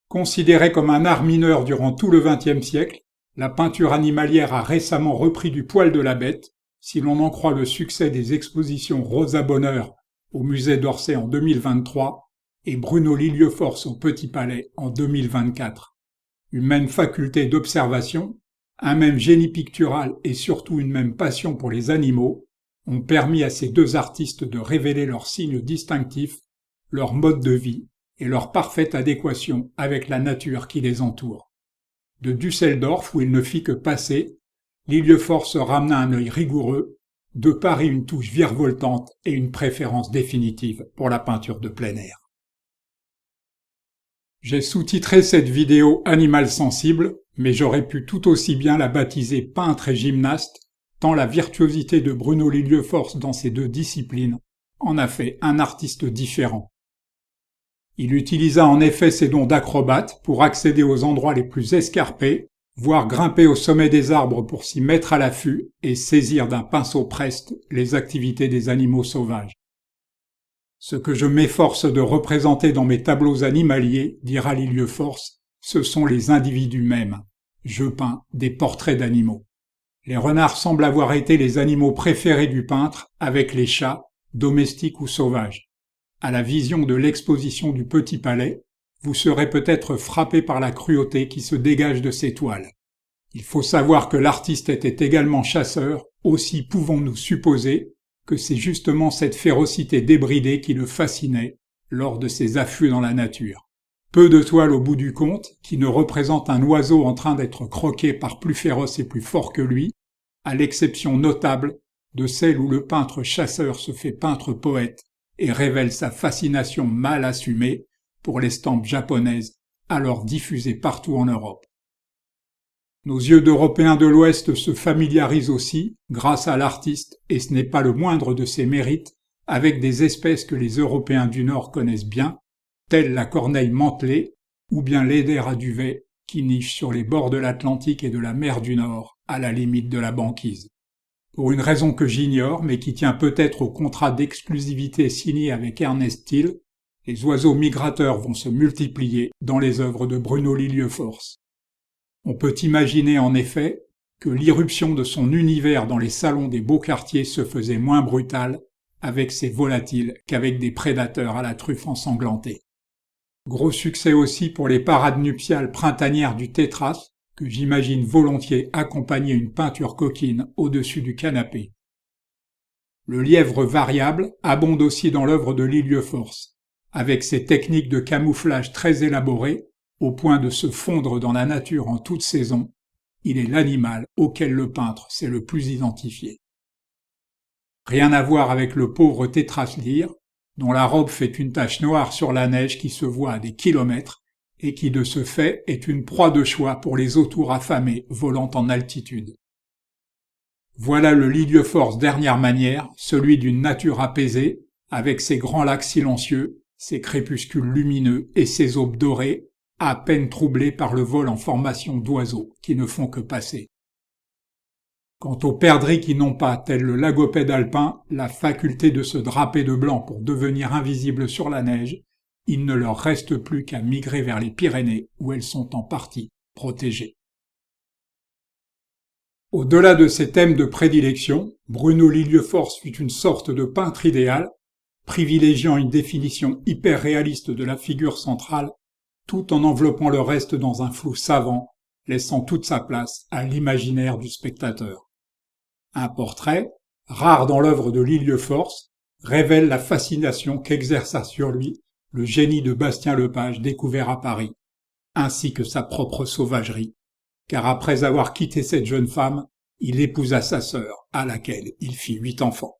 Considérée comme un art mineur durant tout le XXe siècle, la peinture animalière a récemment repris du poil de la bête, si l'on en croit le succès des expositions Rosa Bonheur au musée d'Orsay en 2023 et Bruno Lilieforce au Petit Palais en 2024. Une même faculté d'observation, un même génie pictural et surtout une même passion pour les animaux ont permis à ces deux artistes de révéler leurs signes distinctifs, leur mode de vie et leur parfaite adéquation avec la nature qui les entoure. De Düsseldorf, où il ne fit que passer, Lilieforce ramena un œil rigoureux, de Paris une touche virevoltante et une préférence définitive pour la peinture de plein air. J'ai sous-titré cette vidéo Animal sensible, mais j'aurais pu tout aussi bien la baptiser peintre et gymnaste, tant la virtuosité de Bruno Lilieforce dans ces deux disciplines en a fait un artiste différent. Il utilisa en effet ses dons d'acrobate pour accéder aux endroits les plus escarpés, voire grimper au sommet des arbres pour s'y mettre à l'affût et saisir d'un pinceau preste les activités des animaux sauvages. Ce que je m'efforce de représenter dans mes tableaux animaliers, dira Lilieforce, ce sont les individus mêmes. Je peins des portraits d'animaux. Les renards semblent avoir été les animaux préférés du peintre, avec les chats, domestiques ou sauvages. À la vision de l'exposition du Petit Palais, vous serez peut-être frappé par la cruauté qui se dégage de ces toiles. Il faut savoir que l'artiste était également chasseur, aussi pouvons-nous supposer que c'est justement cette férocité débridée qui le fascinait lors de ses affûts dans la nature. Peu de toiles au bout du compte, qui ne représentent un oiseau en train d'être croqué par plus féroce et plus fort que lui, à l'exception notable de celle où le peintre chasseur se fait peintre poète et révèle sa fascination mal assumée pour l'estampe japonaise, alors diffusée partout en Europe. Nos yeux d'Européens de l'Ouest se familiarisent aussi, grâce à l'artiste, et ce n'est pas le moindre de ses mérites, avec des espèces que les Européens du Nord connaissent bien, telles la corneille mantelée ou bien l'eider à duvet qui niche sur les bords de l'Atlantique et de la mer du Nord, à la limite de la banquise. Pour une raison que j'ignore, mais qui tient peut-être au contrat d'exclusivité signé avec Ernest Thiel, les oiseaux migrateurs vont se multiplier dans les œuvres de Bruno Lilieforce. On peut imaginer en effet que l'irruption de son univers dans les salons des beaux quartiers se faisait moins brutale avec ces volatiles qu'avec des prédateurs à la truffe ensanglantée. Gros succès aussi pour les parades nuptiales printanières du Tétras, que j'imagine volontiers accompagner une peinture coquine au-dessus du canapé. Le lièvre variable abonde aussi dans l'œuvre de Lilieforce, avec ses techniques de camouflage très élaborées, au point de se fondre dans la nature en toute saison, il est l'animal auquel le peintre s'est le plus identifié. Rien à voir avec le pauvre Tétras lyre, dont la robe fait une tache noire sur la neige qui se voit à des kilomètres, et qui de ce fait est une proie de choix pour les autours affamés volant en altitude. Voilà le Lilieforce dernière manière, celui d'une nature apaisée, avec ses grands lacs silencieux, ses crépuscules lumineux et ses aubes dorées, à peine troublés par le vol en formation d'oiseaux qui ne font que passer. Quant aux perdrix qui n'ont pas, tel le lagopède alpin, la faculté de se draper de blanc pour devenir invisibles sur la neige, il ne leur reste plus qu'à migrer vers les Pyrénées où elles sont en partie protégées. Au-delà de ces thèmes de prédilection, Bruno Lilieforce fut une sorte de peintre idéal, privilégiant une définition hyper réaliste de la figure centrale, tout en enveloppant le reste dans un flou savant, laissant toute sa place à l'imaginaire du spectateur. Un portrait, rare dans l'œuvre de Lilieforce, révèle la fascination qu'exerça sur lui le génie de Bastien Lepage découvert à Paris, ainsi que sa propre sauvagerie, car après avoir quitté cette jeune femme, il épousa sa sœur, à laquelle il fit 8 enfants.